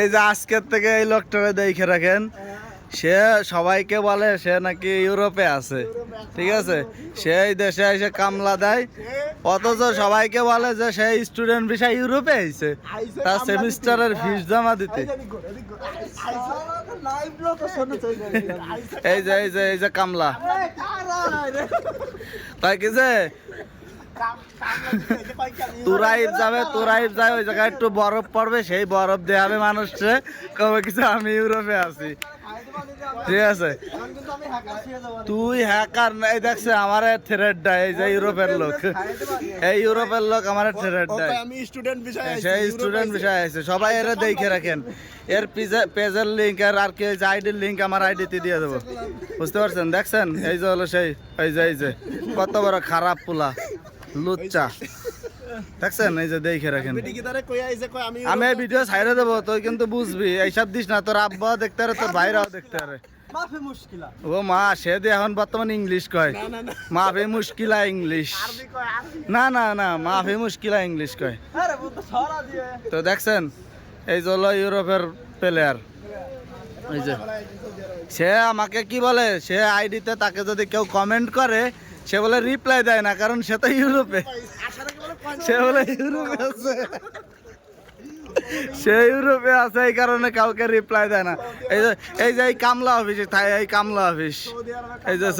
এই যে আজকের থেকে এই লোকটাকে দেখে রাখেন, সে সবাইকে বলে সে নাকি ইউরোপে আছে, ঠিক আছে? সে এই দেশে এসে কামলা দেয়, অথচ সবাইকে বলে যে সে স্টুডেন্ট ভিসা ইউরোপে আইছে তার সেমিস্টারের ফিস জমা দিতে। এই যে কামলা তাই কি যে তুরাইব যায় ওই জায়গায় একটু বরফ পড়বে, সেই বরফ দেখাবে মানুষকে, কবে কিছু আমি ইউরোপে আছি, ঠিক আছে? তুই হ্যাকার নাই, দেখছে আমার থ্রেড দেয়, এই যে ইউরোপের লোক, এই ইউরোপের লোক আমার থ্রেড দেয়, সেই স্টুডেন্ট বিষয় আছে। সবাই এরা দেখে রাখেন, এর পেজের লিঙ্ক আর কি আইডির লিঙ্ক আমার আইডিতে দিয়ে দেবো, বুঝতে পারছেন? দেখছেন এই যে হলো সেই এই যে কত বড় খারাপ পোলা লুচ্চা, দেখছেন? এই যে দেখে রাখেন, আমি এই ভিডিও ছাইড়ে দেবো, তুই কিন্তু বুঝবি, এইসব দিস না, তোর আব্বা দেখতে পারে, তোর ভাইরাও দেখতে পারে। ও মা, সে দিয়ে এখন বর্তমান ইংলিশ কয়, মাফি মুশকিলা ইংলিশ, না মাফি মুশকিলা ইংলিশ কয়। তো দেখছেন এই যে হলো ইউরোপের প্লেয়ার, এই যে সে আমাকে কি বলে, সে আইডিতে তাকে যদি কেউ কমেন্ট করে সে বলে রিপ্লাই দেয় না, কারণ সে তো ইউরোপে, সে বলে ইউরোপে আছে, সে ইউরোপে আছে, এই কারণে কাউকে রিপ্লাই দেয় না। এই যে এই কামলা অফিস, এই কামলা অফিস, এই যে